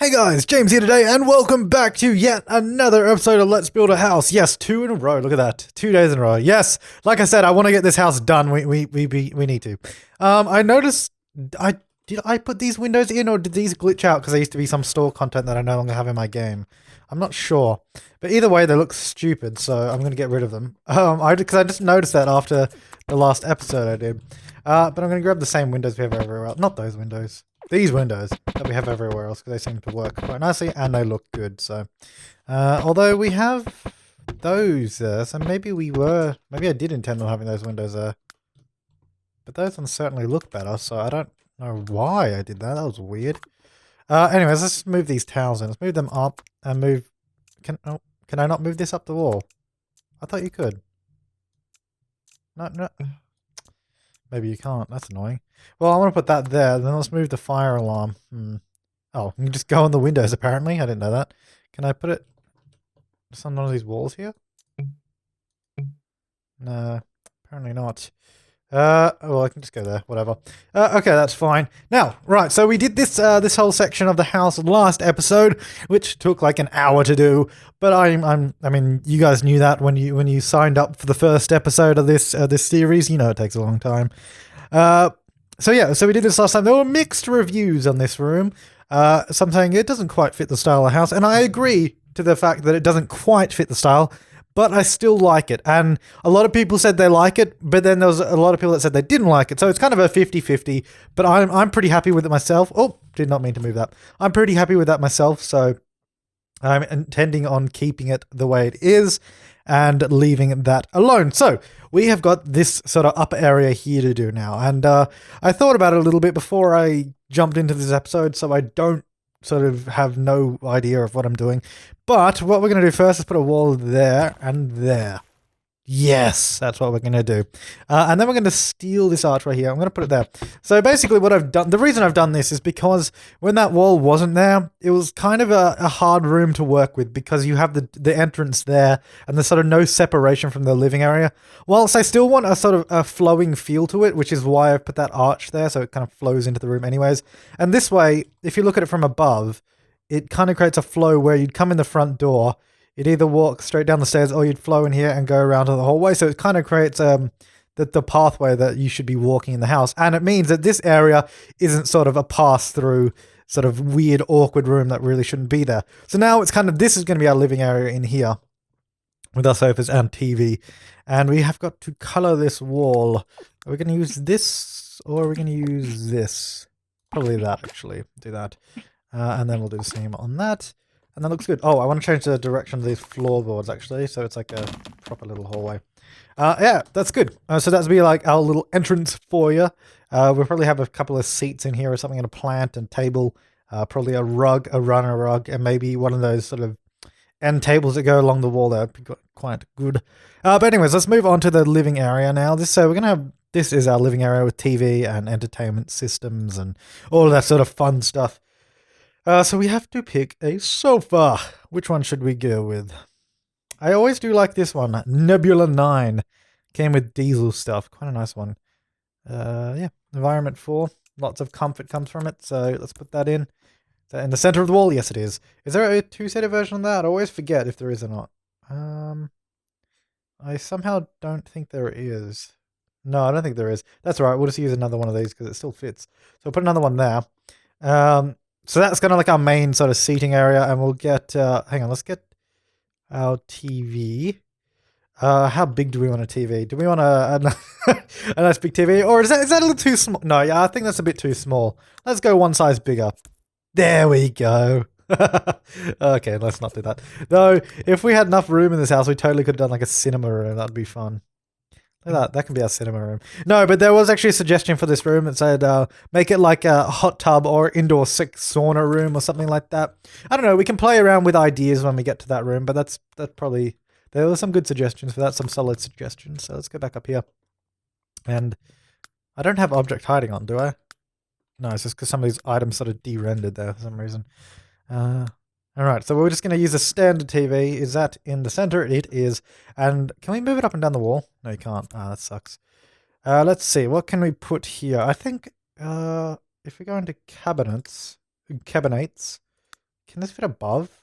Hey guys, James here today, and welcome back to yet another episode of Let's Build a House. Yes, 2 in a row. Look at that, 2 days in a row. Yes, like I said, I want to get this house done. We need to. I noticed. Did I put these windows in, or did these glitch out because there used to be some store content that I no longer have in my game? I'm not sure, but either way, they look stupid, so I'm gonna get rid of them. Because I just noticed that after the last episode I did. But I'm gonna grab the same windows we have everywhere else. Not those windows. These windows that we have everywhere else, because they seem to work quite nicely and they look good. So, although we have those there, so maybe I did intend on having those windows there, but those ones certainly look better. So I don't know why I did that. That was weird. Anyways, let's move these tiles in. Let's move them up and move. Can I not move this up the wall? I thought you could. No. Maybe you can't. That's annoying. Well, I want to put that there. Then let's move the fire alarm. Oh, you can just go on the windows, apparently. I didn't know that. Can I put it just on one of these walls here? No, apparently not. Well, I can just go there. Whatever. Okay, that's fine. Now, right. So we did this whole section of the house last episode, which took like an hour to do. But I mean, you guys knew that when you signed up for the first episode of this series. You know it takes a long time. So we did this last time. There were mixed reviews on this room. Some saying it doesn't quite fit the style of the house, and I agree to the fact that it doesn't quite fit the style. But I still like it. And a lot of people said they like it, but then there was a lot of people that said they didn't like it. So it's kind of a 50-50, but I'm pretty happy with it myself. Oh, did not mean to move that. I'm pretty happy with that myself, so I'm intending on keeping it the way it is and leaving that alone. So we have got this sort of upper area here to do now. And I thought about it a little bit before I jumped into this episode, so I don't sort of have no idea of what I'm doing. But what we're going to do first is put a wall there and there. Yes, that's what we're going to do. And then we're going to steal this arch right here. I'm going to put it there. So basically what I've done, the reason I've done this is because when that wall wasn't there, it was kind of a hard room to work with because you have the entrance there and there's sort of no separation from the living area. Whilst I still want a sort of a flowing feel to it, which is why I've put that arch there so it kind of flows into the room anyways. And this way, if you look at it from above, it kind of creates a flow where you'd come in the front door, you'd either walk straight down the stairs or you'd flow in here and go around to the hallway. So it kind of creates the pathway that you should be walking in the house. And it means that this area isn't sort of a pass-through, sort of weird, awkward room that really shouldn't be there. So now it's kind of, this is going to be our living area in here with our sofas and TV. And we have got to color this wall. Are we going to use this or are we going to use this? Probably that, actually. Do that. And then we'll do the same on that. And that looks good. Oh, I want to change the direction of these floorboards, actually. So it's like a proper little hallway. Yeah, that's good. So that's be like our little entrance foyer. We'll probably have a couple of seats in here or something, and a plant and table. Probably a rug, a runner rug, and maybe one of those sort of end tables that go along the wall there. Would be quite good. But anyways, let's move on to the living area now. This is our living area with TV and entertainment systems and all of that sort of fun stuff. So we have to pick a sofa. Which one should we go with? I always do like this one. Nebula 9. Came with diesel stuff. Quite a nice one. Yeah. Environment 4. Lots of comfort comes from it. So let's put that in. Is that in the center of the wall? Yes, it is. Is there a two-seater version of that? I always forget if there is or not. I somehow don't think there is. No, I don't think there is. That's all right. We'll just use another one of these because it still fits. So we'll put another one there. So that's kind of like our main sort of seating area, and we'll get, hang on, let's get our TV. How big do we want a TV? Do we want a nice big TV, or is that a little too small? No, yeah, I think that's a bit too small. Let's go one size bigger. There we go. Okay, let's not do that. Though, if we had enough room in this house, we totally could have done like a cinema room. That'd be fun. Look at that. That can be our cinema room. No, but there was actually a suggestion for this room that said make it like a hot tub or indoor sauna room or something like that. I don't know. We can play around with ideas when we get to that room, but that's probably, there were some good suggestions for that, some solid suggestions. So let's go back up here. And I don't have object hiding on, do I? No, it's just because some of these items sort of de-rendered there for some reason. All right, so we're just going to use a standard TV. Is that in the center? It is. And can we move it up and down the wall? No, you can't. Ah, that sucks. Let's see. What can we put here? I think if we go into cabinets, can this fit above?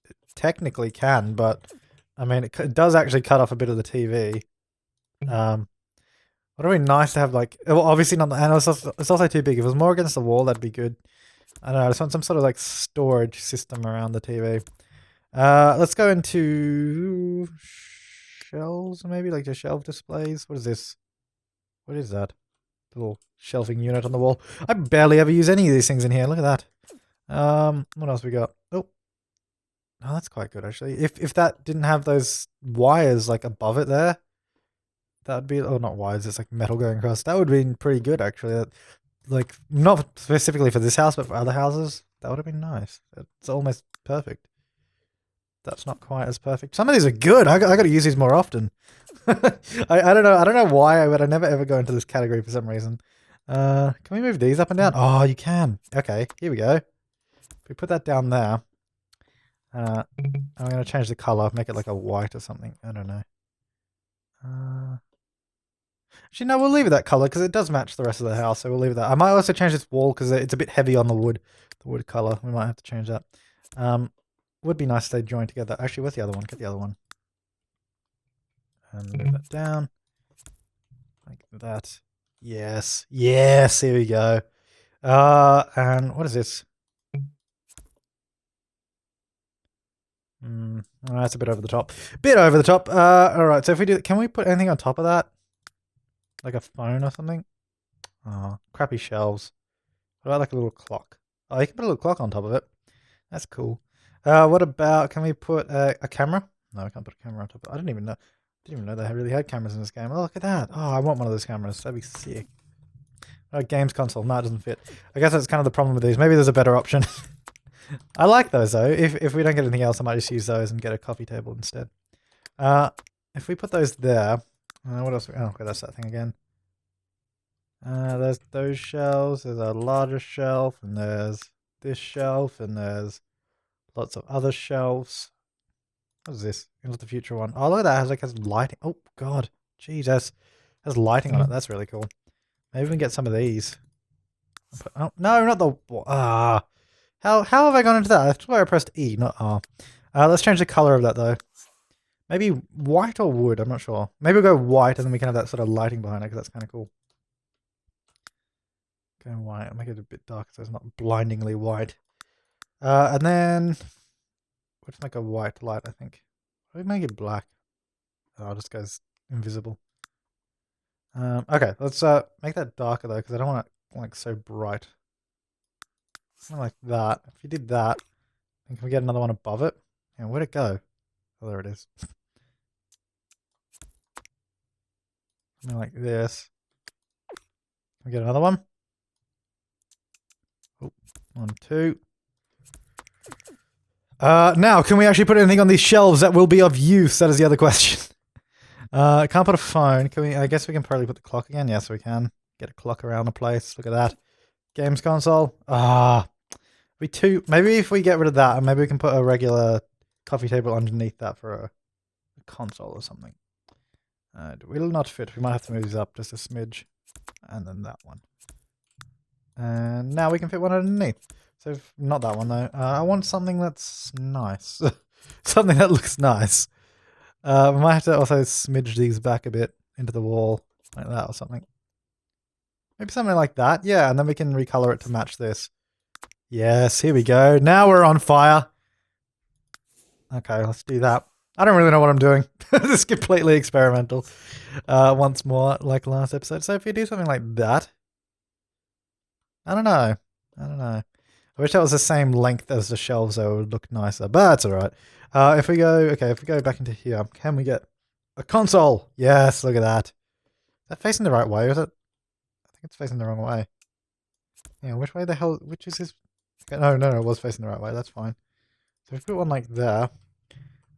It technically can, but I mean, it does actually cut off a bit of the TV. Would it be nice to have like, well, obviously not, and it's also too big. If it was more against the wall, that'd be good. I don't know, I just want some sort of like storage system around the TV. Let's go into shelves, maybe like just shelf displays. What is this? What is that? Little shelving unit on the wall. I barely ever use any of these things in here. Look at that. What else we got? Oh, that's quite good actually. If that didn't have those wires like above it there, that would be, oh, not wires, it's like metal going across. That would have been pretty good actually. Like, not specifically for this house, but for other houses, that would have been nice. It's almost perfect. That's not quite as perfect. Some of these are good. I got to use these more often. I don't know. I don't know why, but I never ever go into this category for some reason. Can we move these up and down? Oh, you can. Okay, here we go. If we put that down there, I'm going to change the color, make it like a white or something. I don't know. Actually, no, we'll leave it that color because it does match the rest of the house, so we'll leave it that. I might also change this wall because it's a bit heavy on the wood color. We might have to change that. Would be nice if they join together. Actually, where's the other one? Get the other one. And move that down. Like that. Yes. Yes, here we go. And what is this? That's a bit over the top. Bit over the top. Alright, so if we do, can we put anything on top of that? Like a phone or something? Oh, crappy shelves. What about like a little clock? Oh, you can put a little clock on top of it. That's cool. What about, can we put a camera? No, we can't put a camera on top of it. I didn't even know they really had cameras in this game. Oh, look at that. Oh, I want one of those cameras. That'd be sick. Games console. No, it doesn't fit. I guess that's kind of the problem with these. Maybe there's a better option. I like those though. If we don't get anything else, I might just use those and get a coffee table instead. If we put those there, what else? Oh, okay, that's that thing again. There's those shelves. There's a larger shelf, and there's this shelf, and there's lots of other shelves. What is this? Into the future one. Oh, look at that. It has lighting. Oh god, Jesus, has lighting on it. That's really cool. Maybe we can get some of these. Oh no, not the How have I gone into that? That's why I pressed E, not R. Let's change the color of that though. Maybe white or wood, I'm not sure. Maybe we'll go white and then we can have that sort of lighting behind it because that's kind of cool. Go white, I'll make it a bit darker so it's not blindingly white. And then, we'll just make a white light, I think. Or we make it black. Oh, it just goes invisible. Okay, let's make that darker though because I don't want it like so bright. Something like that. If you did that, then can we get another one above it? And where'd it go? Oh, there it is. Something like this. Can we get another one? Oh, 1, 2. Now, can we actually put anything on these shelves that will be of use? That is the other question. Can't put a phone. Can we? I guess we can probably put the clock again. Yes, we can. Get a clock around the place. Look at that. Games console. Maybe if we get rid of that, maybe we can put a regular coffee table underneath that for a console or something. It will not fit. We might have to move these up just a smidge. And then that one. And now we can fit one underneath. So, not that one though. I want something that's nice. Something that looks nice. We might have to also smidge these back a bit into the wall. Like that or something. Maybe something like that. Yeah, and then we can recolor it to match this. Yes, here we go. Now we're on fire. Okay, let's do that. I don't really know what I'm doing. This is completely experimental. Once more, like last episode. So if you do something like that. I don't know. I wish that was the same length as the shelves, so it would look nicer. But that's alright. If we go back into here, can we get a console? Yes, look at that. Is that facing the right way, or is it? I think it's facing the wrong way. Yeah, which way the hell, which is this? Okay, no, it was facing the right way, that's fine. So if we put one like there,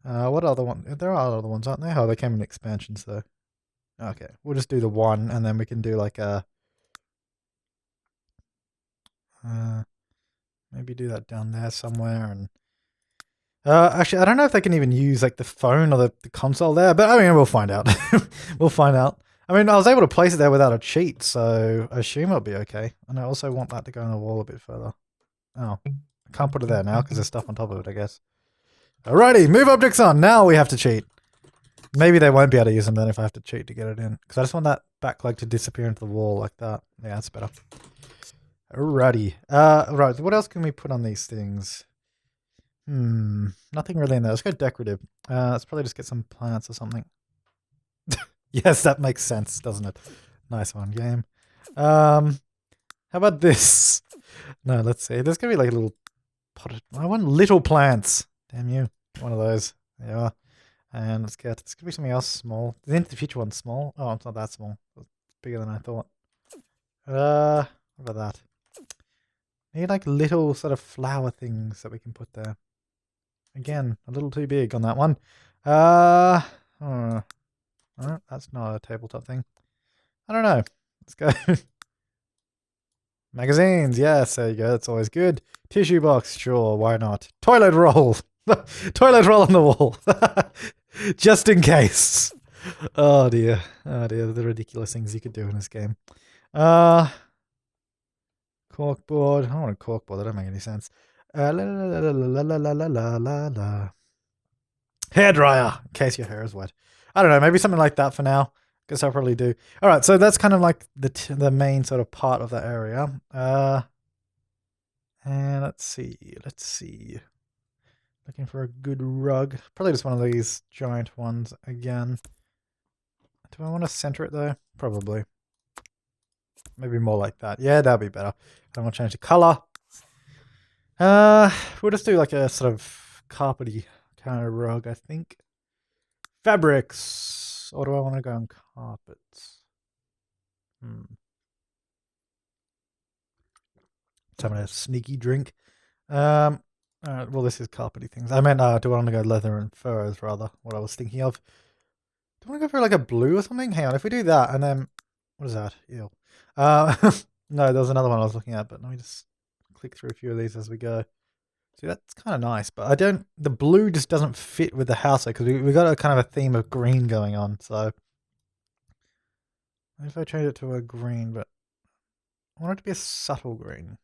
what other one? There are other ones, aren't there? Oh, they came in expansions though. Okay, we'll just do the one, and then we can do like a, maybe do that down there somewhere, and actually, I don't know if they can even use like the phone or the console there, but I mean, we'll find out. We'll find out. I mean, I was able to place it there without a cheat, so I assume it'll be okay. And I also want that to go on the wall a bit further. Oh, I can't put it there now because there's stuff on top of it, I guess. Alrighty, move objects on. Now we have to cheat. Maybe they won't be able to use them then if I have to cheat to get it in. Because I just want that back leg to disappear into the wall like that. Yeah, that's better. Alrighty. Right, what else can we put on these things? Nothing really in there. Let's go decorative. Let's probably just get some plants or something. Yes, that makes sense, doesn't it? Nice one, game. How about this? No, let's see. There's gonna be like a little potted. I want little plants. Damn you. One of those. There you are. And let's get. It's gonna be something else small. The future one's small. Oh, it's not that small. It's bigger than I thought. What about that? Need like little sort of flower things that we can put there. Again, a little too big on that one. That's not a tabletop thing. I don't know. Let's go. Magazines, yes, there you go. That's always good. Tissue box, sure, why not? Toilet roll. Toilet roll on the wall. Just in case. Oh dear. Oh dear, the ridiculous things you could do in this game. Corkboard. I don't want a corkboard, that don't make any sense. Hairdryer, in case your hair is wet. I don't know, maybe something like that for now. Guess I'll probably do. All right, so that's kind of like the main sort of part of the area. And let's see. Looking for a good rug. Probably just one of these giant ones again. Do I want to center it though? Probably. Maybe more like that. Yeah, that'd be better. I don't want to change the color. We'll just do like a sort of carpety kind of rug, I think. Fabrics. Or do I want to go on carpets? Just having a sneaky drink. Well, this is carpety things. I meant, do I want to go leather and furs rather? What I was thinking of. Do I want to go for like a blue or something? Hang on, if we do that and then what is that? Ew. No, there was another one I was looking at, but let me just click through a few of these as we go. See, that's kind of nice, but I don't. The blue just doesn't fit with the house because we got a kind of a theme of green going on. So if I change it to a green, but I want it to be a subtle green.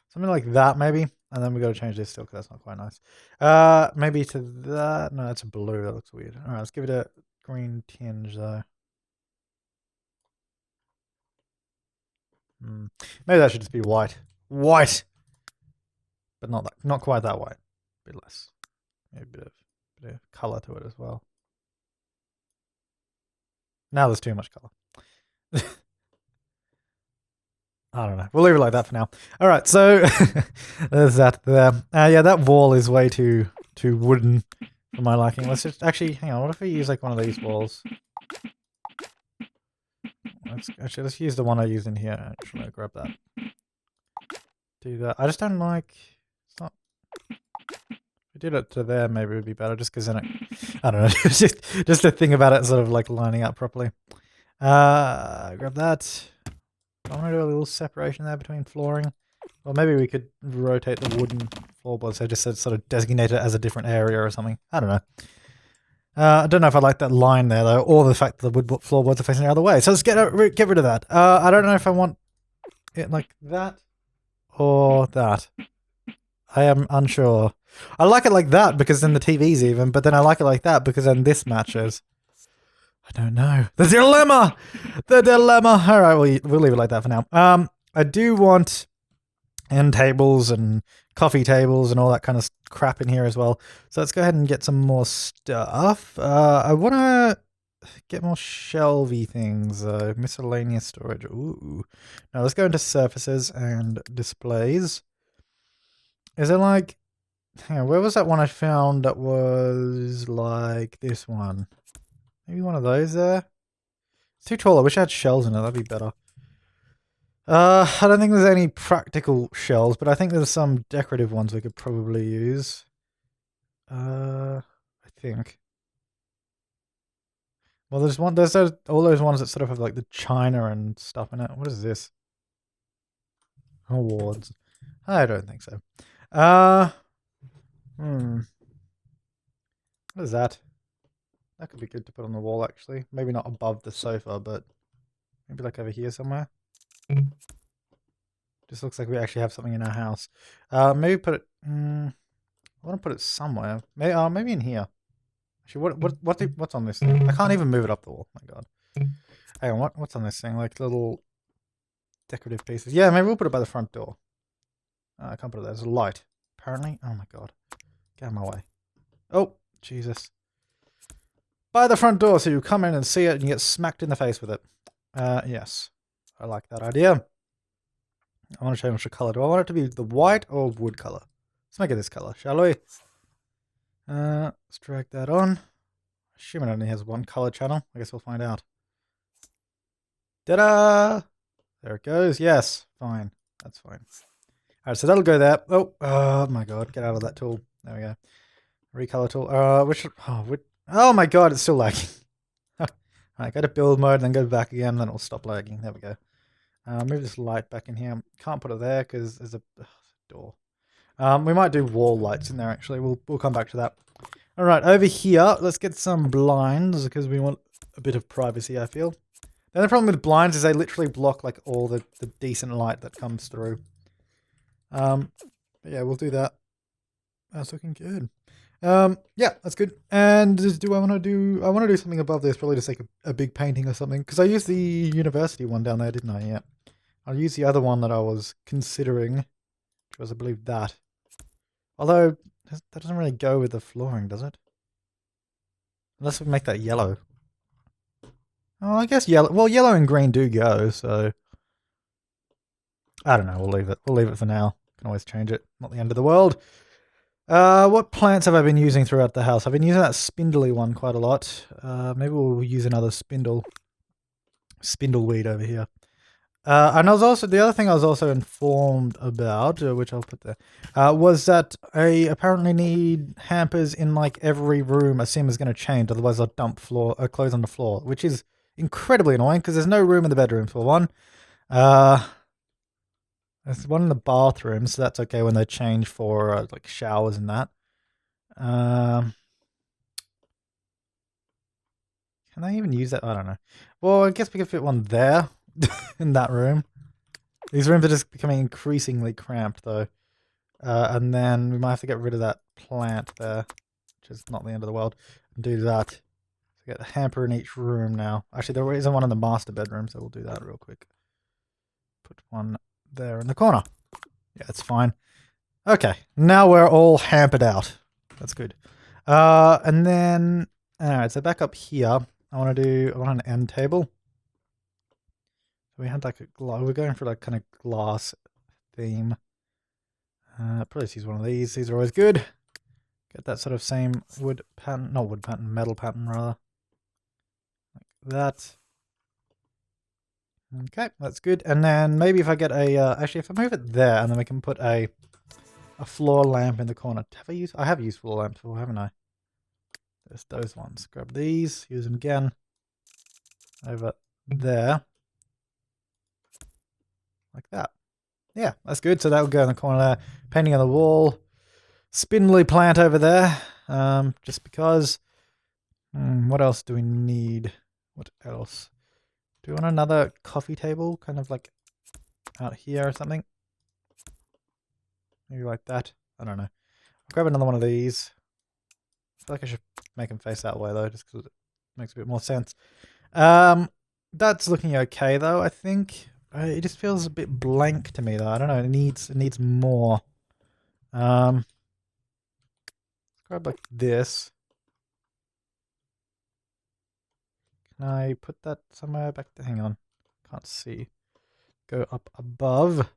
Something like that, maybe. And then we got to change this still because that's not quite nice. Maybe to that. No, it's a blue. That looks weird. All right, let's give it a green tinge though. Maybe that should just be white. White, but not quite that white. A bit less. Maybe a bit of color to it as well. Now there's too much color. I don't know. We'll leave it like that for now. All right, so there's that there. Yeah, that wall is way too wooden for my liking. Let's just actually hang on. What if we use like one of these walls? Let's use the one I used in here. Actually, I'm gonna grab that. Do that. I just don't like. It's not. If we did it to there, maybe it would be better. Just because then I don't know. just to think about it, sort of like lining up properly. Grab that. I want to do a little separation there between flooring. Or maybe we could rotate the wooden floorboards so just sort of designate it as a different area or something. I don't know. I don't know if I like that line there though, or the fact that the wood floorboards are facing the other way. So let's get rid of that. I don't know if I want it like that or that. I am unsure. I like it like that because then the TV's even, but then I like it like that because then this matches. I don't know. The dilemma! The dilemma! Alright, we'll leave it like that for now. I do want end tables and coffee tables and all that kind of crap in here as well. So let's go ahead and get some more stuff. I want to get more shelvy things. Miscellaneous storage. Ooh. Now let's go into surfaces and displays. Is it like... Hang on, where was that one I found that was like this one? Maybe one of those there? It's too tall. I wish I had shells in it. That'd be better. I don't think there's any practical shells, but I think there's some decorative ones we could probably use. I think. Well, there's all those ones that sort of have like the china and stuff in it. What is this? Awards. I don't think so. What is that? That could be good to put on the wall, actually. Maybe not above the sofa, but maybe like over here somewhere. Just looks like we actually have something in our house. Maybe put it. I want to put it somewhere. Maybe in here. Actually, what's on this thing? I can't even move it up the wall. My God. Hang on, what's on this thing? Like little decorative pieces. Yeah, maybe we'll put it by the front door. I can't put it there. There's a light. Apparently. Oh my God. Get out of my way. Oh, Jesus. By the front door, so you come in and see it and you get smacked in the face with it. Yes. I like that idea. I want to change the color. Do I want it to be the white or wood color? Let's make it this color, shall we? Let's drag that on. Assuming it only has one color channel. I guess we'll find out. Ta-da! There it goes. Yes. Fine. That's fine. Alright, so that'll go there. Oh my God. Get out of that tool. There we go. Recolor tool. Oh my God, it's still lagging. Alright, go to build mode, then go back again, then it'll stop lagging. There we go. Move this light back in here. Can't put it there because there's a door. We might do wall lights in there actually. We'll come back to that. Alright, over here, let's get some blinds because we want a bit of privacy, I feel. The only problem with blinds is they literally block like all the decent light that comes through. Yeah, we'll do that. That's looking good. Yeah, that's good. And I want to do something above this, probably just like a big painting or something. Because I used the university one down there, didn't I? Yeah. I'll use the other one that I was considering, which was, I believe, that. Although, that doesn't really go with the flooring, does it? Unless we make that yellow. Oh, I guess yellow. Well, yellow and green do go, so I don't know. We'll leave it. We'll leave it for now. Can always change it. Not the end of the world. What plants have I been using throughout the house? I've been using that spindly one quite a lot. Maybe we'll use another spindleweed over here. And I was also, the other thing I was also informed about, which I'll put there, was that I apparently need hampers in like every room a sim is going to change, otherwise I'll dump clothes on the floor, which is incredibly annoying because there's no room in the bedroom for one. There's one in the bathroom, so that's okay when they change for like showers and that. Can I even use that? I don't know. Well, I guess we could fit one there in that room. These rooms are just becoming increasingly cramped though. And then we might have to get rid of that plant there, which is not the end of the world, and do that. So get a hamper in each room now. Actually, there isn't one in the master bedroom, so we'll do that real quick. Put one there in the corner. Yeah, it's fine. Okay, now we're all hampered out. That's good. And then, alright, so back up here, I want an end table. So we had like we're going for like kind of glass theme. Probably just use one of these. These are always good. Get that sort of same metal pattern rather. Like that. Okay, that's good. And then maybe if I get actually if I move it there and then we can put a floor lamp in the corner. I have used floor lamps before, haven't I? There's those ones. Grab these, use them again. Over there. Like that. Yeah, that's good. So that'll go in the corner there. Painting on the wall. Spindly plant over there. Just because. What else do we need? What else? Do we want another coffee table? Kind of like out here or something? Maybe like that. I don't know. I'll grab another one of these. I feel like I should make them face that way though, just because it makes a bit more sense. That's looking okay though, I think. It just feels a bit blank to me though. I don't know. It needs more. Let's grab like this. Can I put that somewhere back there? Hang on. Can't see. Go up above.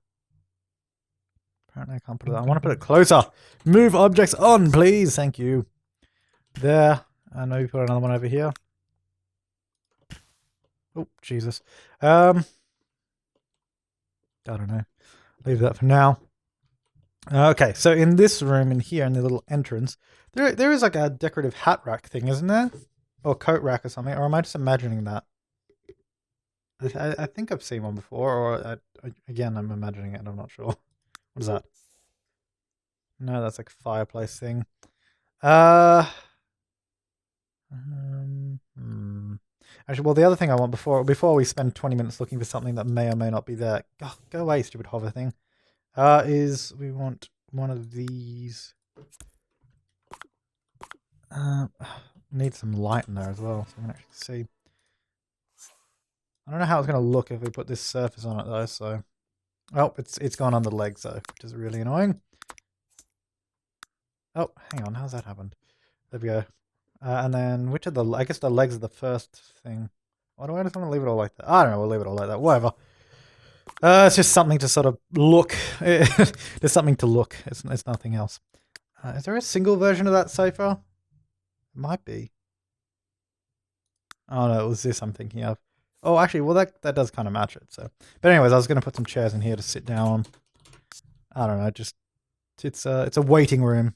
Apparently I can't put it there. I want to put it closer. Move objects on, please. Thank you. There. And maybe put another one over here. Oh, Jesus. I don't know. Leave that for now. Okay, so in this room in here, in the little entrance, there is like a decorative hat rack thing, isn't there? Or coat rack or something. Or am I just imagining that? I think I've seen one before, or again, I'm imagining it and I'm not sure. What is that? No, that's like a fireplace thing. Actually, well, the other thing I want before we spend 20 minutes looking for something that may or may not be there. Oh, go away, stupid hover thing. is we want one of these. Need some light in there as well, so we can actually see. I don't know how it's going to look if we put this surface on it though, so... Oh, it's gone on the legs though, which is really annoying. Oh, hang on, how's that happened? There we go. And then, which of the... I guess the legs are the first thing. Why do I just want to leave it all like that? I don't know, we'll leave it all like that, whatever. It's just something to sort of look. There's something to look, it's nothing else. Is there a single version of that sofa? Might be. Oh no, it was this I'm thinking of. Oh, actually, well that does kind of match it. So, but anyways, I was going to put some chairs in here to sit down on. I don't know, just it's a waiting room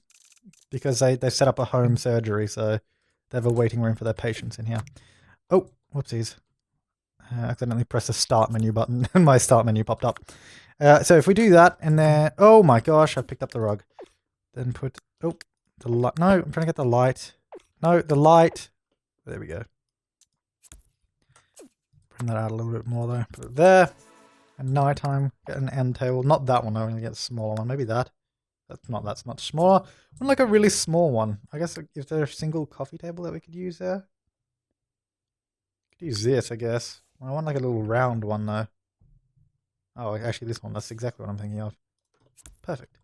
because they set up a home surgery, so they have a waiting room for their patients in here. Oh, whoopsies! I accidentally pressed the start menu button and my start menu popped up. So if we do that and then, oh my gosh, I picked up the rug. Then put the light. No, I'm trying to get the light. No, the light. There we go. Bring that out a little bit more though. Put it there. At nighttime, get an end table. Not that one, I only get a smaller one. Maybe that. That's not that much smaller. One like a really small one. I guess if there's a single coffee table that we could use there. Could use this, I guess. I want like a little round one though. Oh, actually this one. That's exactly what I'm thinking of. Perfect.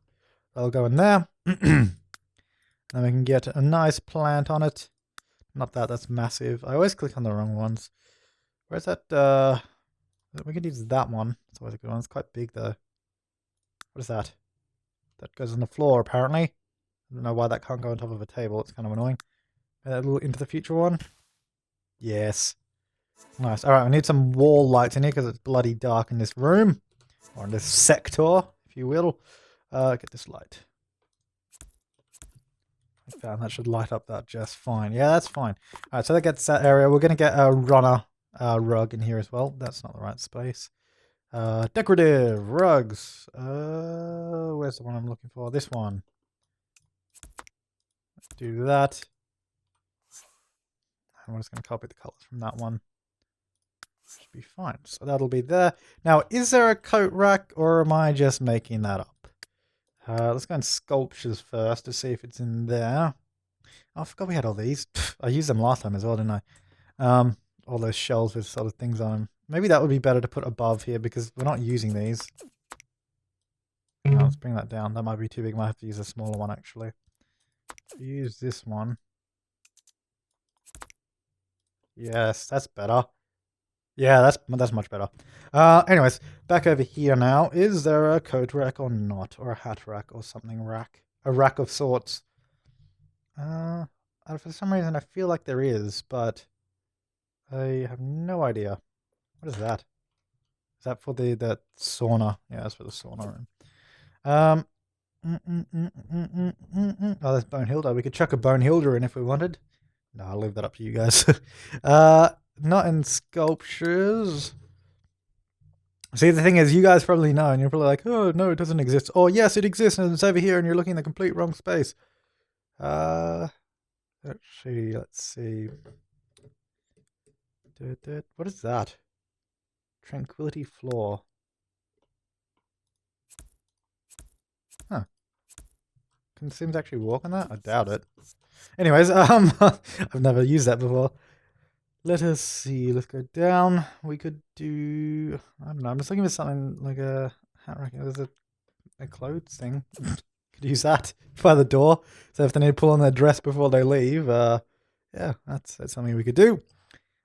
That'll go in there. Then we can get a nice plant on it. Not that, that's massive. I always click on the wrong ones. Where's that? We can use that one. It's always a good one. It's quite big though. What is that? That goes on the floor apparently. I don't know why that can't go on top of a table. It's kind of annoying. A little Into the Future one. Yes. Nice. Alright, we need some wall lights in here because it's bloody dark in this room. Or in this sector, if you will. Get this light. I found that should light up that just fine. Yeah, that's fine. Alright, so that gets that area. We're going to get a runner rug in here as well. That's not the right space. Decorative rugs. Where's the one I'm looking for? This one. Let's do that. I'm just going to copy the colors from that one. Should be fine. So that'll be there. Now, is there a coat rack or am I just making that up? Let's go in sculptures first to see if it's in there. Oh, I forgot we had all these. I used them last time as well, didn't I? All those shells with sort of things on them. Maybe that would be better to put above here because we're not using these. No, let's bring that down. That might be too big. Might have to use a smaller one actually. Use this one. Yes, that's better. Yeah, that's much better. Anyways, back over here now. Is there a coat rack or not? Or a hat rack or something rack? A rack of sorts. For some reason I feel like there is, but I have no idea. What is that? Is that for the sauna? Yeah, that's for the sauna room. Oh, there's Bonehilda. We could chuck a Bonehilda in if we wanted. No, I'll leave that up to you guys. Not in sculptures. See, the thing is, you guys probably know, and you're probably like, oh, no, it doesn't exist. Oh, yes, it exists, and it's over here, and you're looking in the complete wrong space. Let's see. What is that? Tranquility floor. Huh. Can Sims actually walk on that? I doubt it. Anyways, I've never used that before. Let us see. Let's go down. We could do... I don't know. I'm just looking for something like a hat rack. There's a clothes thing. Could use that by the door. So if they need to pull on their dress before they leave, yeah, that's something we could do.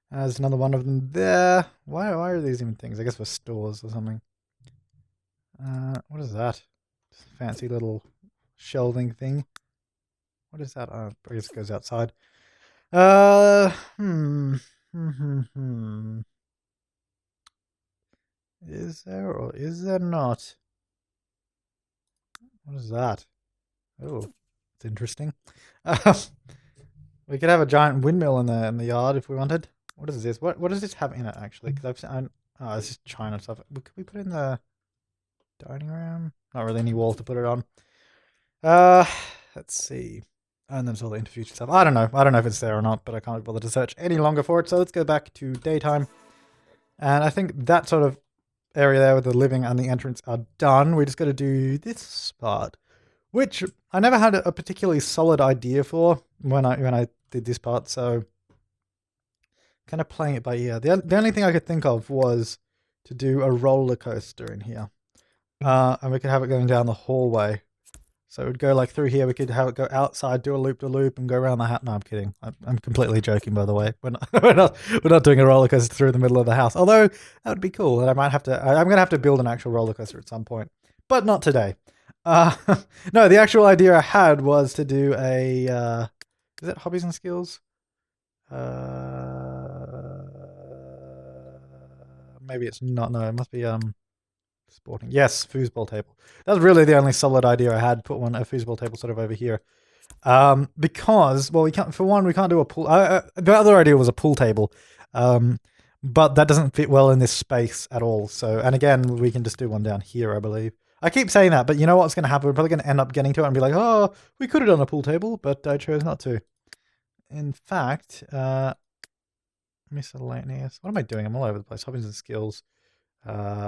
There's another one of them there. Why are these even things? I guess for stores or something. What is that? Just a fancy little shelving thing. What is that? Oh, I guess it goes outside. Is there or is there not? What is that? Oh, it's interesting. We could have a giant windmill in the yard if we wanted. What is this? What does this have in it actually? Because I've seen, oh, this is China stuff. Could we put it in the dining room? Not really any wall to put it on. Let's see. And then it's all the Into the Future stuff. I don't know. I don't know if it's there or not, but I can't bother to search any longer for it. So let's go back to daytime. And I think that sort of area there with the living and the entrance are done. We just got to do this part, which I never had a particularly solid idea for when I did this part. So kind of playing it by ear. The only thing I could think of was to do a roller coaster in here, and we could have it going down the hallway. So it would go like through here. We could have it go outside, do a loop to loop, and go around the house. No, I'm kidding. I'm completely joking, by the way. We're not doing a roller coaster through the middle of the house. Although that would be cool. And I might have to. I'm gonna have to build an actual roller coaster at some point, but not today. No, the actual idea I had was to do a. Is it hobbies and skills? Maybe it's not. No, it must be sporting. Yes, foosball table. That's really the only solid idea I had. Put a foosball table sort of over here. Because, well, we can't, for one, we can't do a pool. The other idea was a pool table. But that doesn't fit well in this space at all. So, and again, we can just do one down here, I believe. I keep saying that, but you know what's going to happen? We're probably going to end up getting to it and be like, oh, we could have done a pool table, but I chose not to. In fact, miscellaneous. What am I doing? I'm all over the place. Hobbies and skills.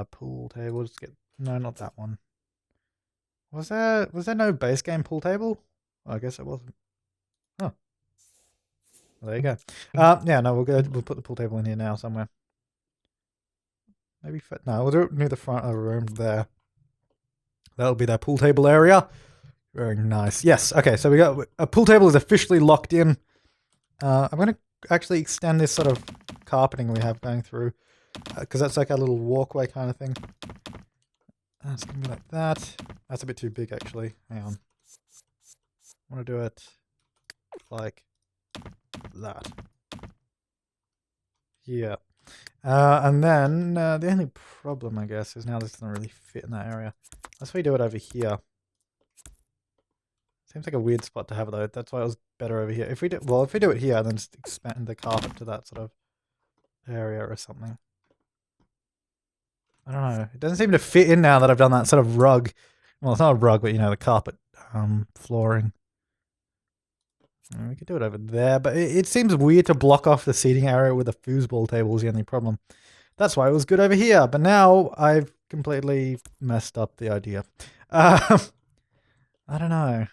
Pool table. Just get no, not that one. Was there no base game pool table? Well, I guess it wasn't. Oh, well, there you go. Yeah, no, we'll put the pool table in here now somewhere. Maybe no, we'll do it near the front of the room there. That'll be their pool table area. Very nice. Yes. Okay, so we got a pool table is officially locked in. I'm gonna actually extend this sort of carpeting we have going through. Because that's like a little walkway kind of thing. It's going to be like that. That's a bit too big, actually. Hang on. I want to do it like that. Yeah. And then the only problem, I guess, is now this doesn't really fit in that area. Unless we do it over here. Seems like a weird spot to have it, though. That's why it was better over here. If we do it here, then just expand the carpet to that sort of area or something. I don't know. It doesn't seem to fit in now that I've done that sort of rug. Well, it's not a rug, but you know, the carpet flooring. We could do it over there, but it seems weird to block off the seating area with a foosball table is the only problem. That's why it was good over here, but now I've completely messed up the idea. I don't know.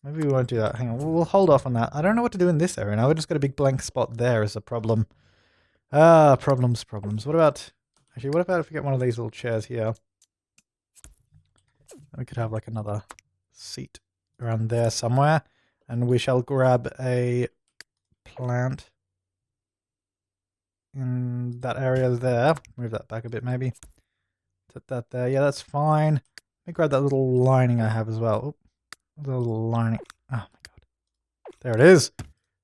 Maybe we won't do that. Hang on, we'll hold off on that. I don't know what to do in this area now. We've just got a big blank spot there as a problem. Problems. What about... Actually, what about if we get one of these little chairs here? We could have like another seat around there somewhere. And we shall grab a plant in that area there. Move that back a bit maybe. Put that there. Yeah, that's fine. Let me grab that little lining I have as well. Oop, a little lining. Oh my god. There it is.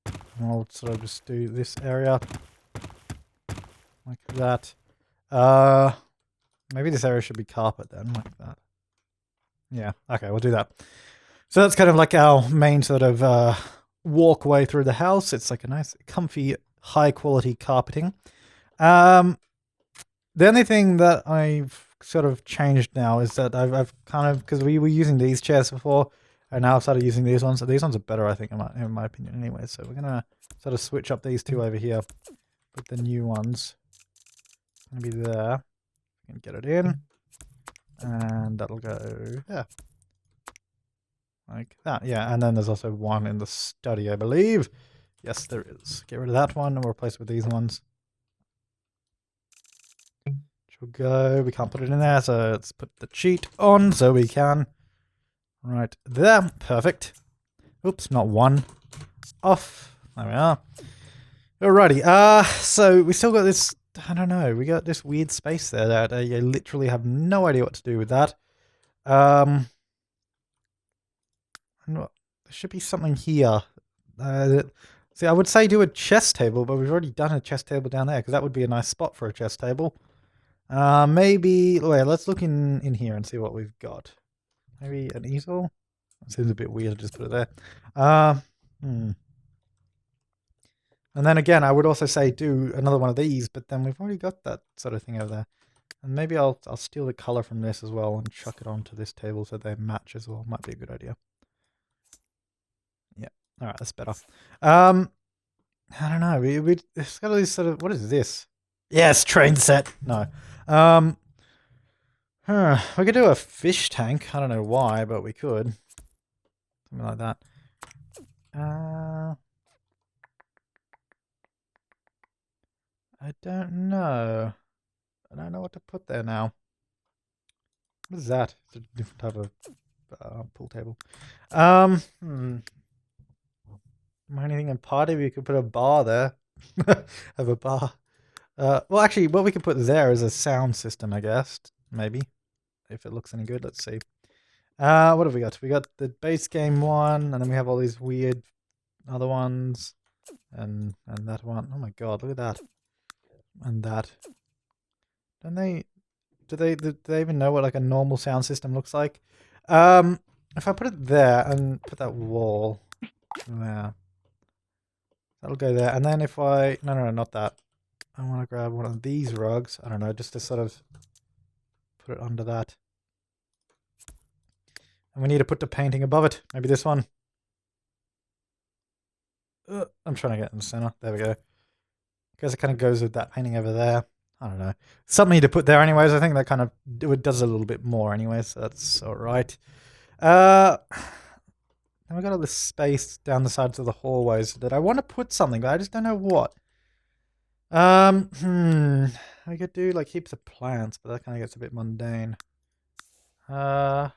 And we'll sort of just do this area. Like that. Maybe this area should be carpet then, like that. Yeah, okay, we'll do that. So that's kind of like our main sort of walkway through the house. It's like a nice, comfy, high-quality carpeting. The only thing that I've sort of changed now is that I've kind of, because we were using these chairs before, and now I've started using these ones. So these ones are better, I think, in my opinion anyway. So we're going to sort of switch up these two over here. Put the new ones. Gonna be there. We can get it in, and that'll go there, like that. Yeah, and then there's also one in the study, I believe. Yes, there is. Get rid of that one, and we'll replace it with these ones. Which will go. We can't put it in there, so let's put the cheat on so we can. Right there, perfect. Oops, not one. Off. There we are. Alrighty. So we still got this. I don't know. We got this weird space there that I literally have no idea what to do with that. There should be something here. See, I would say do a chess table, but we've already done a chess table down there because that would be a nice spot for a chess table. Maybe. Wait, let's look in here and see what we've got. Maybe an easel. That seems a bit weird to just put it there. And then again, I would also say do another one of these, but then we've already got that sort of thing over there. And maybe I'll steal the color from this as well and chuck it onto this table so they match as well. Might be a good idea. Yeah. All right, that's better. I don't know. It's got all these sort of, what is this? Yes, train set. No. We could do a fish tank. I don't know why, but we could. Something like that. I don't know. I don't know what to put there now. What is that? It's a different type of pool table. Anything in party? We could put a bar there. Have a bar. Well, actually, what we could put there is a sound system, I guess. Maybe. If it looks any good. Let's see. What have we got? We got the base game one, and then we have all these weird other ones. And that one. Oh my god, look at that. And that. Don't they... Do they even know what like a normal sound system looks like? If I put it there and put that wall there, that'll go there. And then if I... No, not that. I want to grab one of these rugs. I don't know, just to sort of put it under that. And we need to put the painting above it. Maybe this one. I'm trying to get in the center. There we go. I guess it kind of goes with that painting over there. I don't know. Something to put there anyways. I think that kind of it does a little bit more anyways. So that's alright. Then we got all this space down the sides of the hallways that I want to put something, but I just don't know what. We could do like heaps of plants, but that kind of gets a bit mundane. I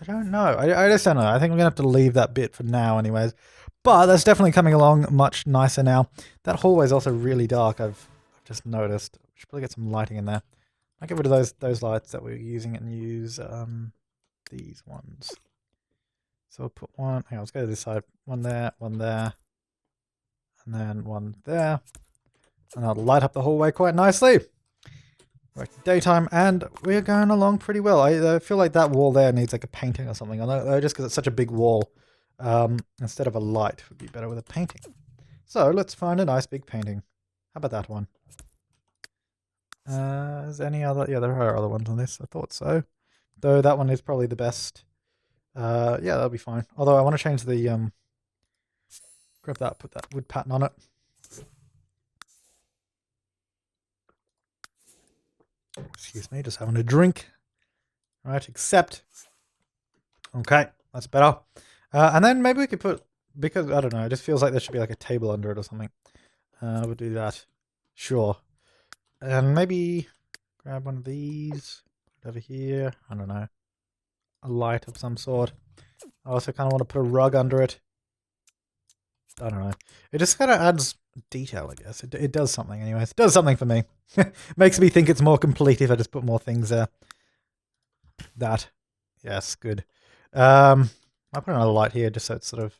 don't know. I just don't know. I think we're going to have to leave that bit for now anyways. But that's definitely coming along much nicer now. That hallway is also really dark, I've just noticed. We should probably get some lighting in there. I'll get rid of those lights that we're using and use these ones. So we'll put one, hang on, let's go to this side. One there, and then one there. And that'll light up the hallway quite nicely. Right, daytime, and we're going along pretty well. I feel like that wall there needs like a painting or something. Just because it's such a big wall. Instead of a light, would be better with a painting. So let's find a nice big painting. How about that one? Is there any other? Yeah, there are other ones on this. I thought so. Though that one is probably the best. Yeah, that'll be fine. Although I want to change the grab that, put that wood pattern on it. Excuse me, just having a drink. Right, accept. Okay, that's better. And then maybe we could put, because I don't know, it just feels like there should be like a table under it or something. We'll do that. Sure. And maybe grab one of these, put it over here. I don't know. A light of some sort. I also kind of want to put a rug under it. I don't know. It just kind of adds detail, I guess. It does something anyways. It does something for me. Makes me think it's more complete if I just put more things there. That. Yes, good. I'll put another light here just so it's sort of...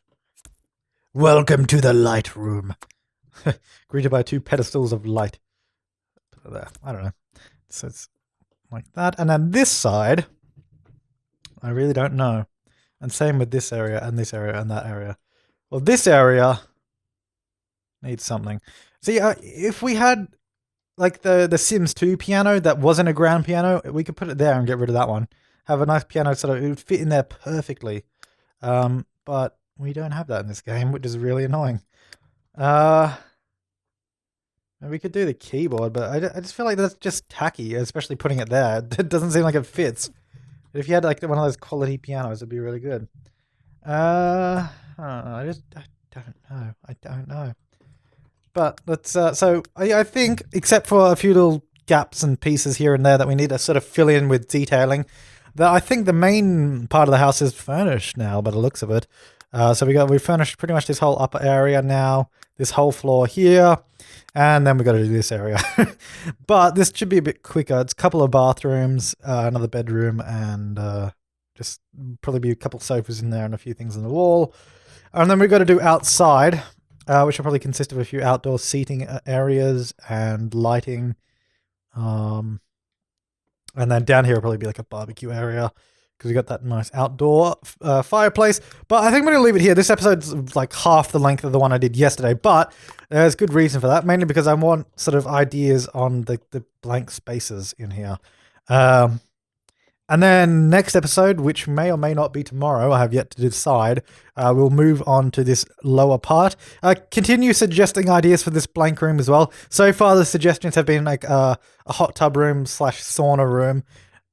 Welcome to the light room. Greeted by 2 pedestals of light. Put it there. I don't know. So it's like that. And then this side, I really don't know. And same with this area and this area and that area. Well, this area needs something. See, if we had like the Sims 2 piano that wasn't a grand piano, we could put it there and get rid of that one. Have a nice piano so it would fit in there perfectly. But we don't have that in this game, which is really annoying. We could do the keyboard, but I just feel like that's just tacky, especially putting it there. It doesn't seem like it fits. But if you had like one of those quality pianos, it'd be really good. I don't know. But let's, so I think, except for a few little gaps and pieces here and there that we need to sort of fill in with detailing, that I think the main part of the house is furnished now by the looks of it. So we furnished pretty much this whole upper area now, this whole floor here, and then we got to do this area. But this should be a bit quicker. It's a couple of bathrooms, another bedroom, and just probably be a couple sofas in there and a few things on the wall. And then we've got to do outside, which will probably consist of a few outdoor seating areas and lighting. And then down here will probably be like a barbecue area because we got that nice outdoor fireplace. But I think I'm going to leave it here. This episode's like half the length of the one I did yesterday, but there's good reason for that, mainly because I want sort of ideas on the blank spaces in here. And then next episode, which may or may not be tomorrow, I have yet to decide, we'll move on to this lower part. Continue suggesting ideas for this blank room as well. So far, the suggestions have been like a hot tub room / sauna room,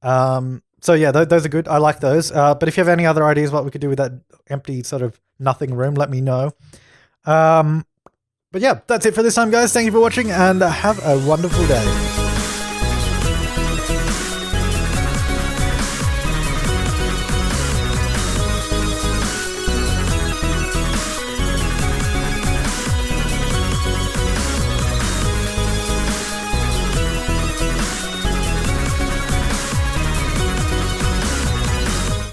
So yeah, those are good. I like those. But if you have any other ideas what we could do with that empty sort of nothing room, let me know. But yeah, that's it for this time, guys. Thank you for watching, and have a wonderful day.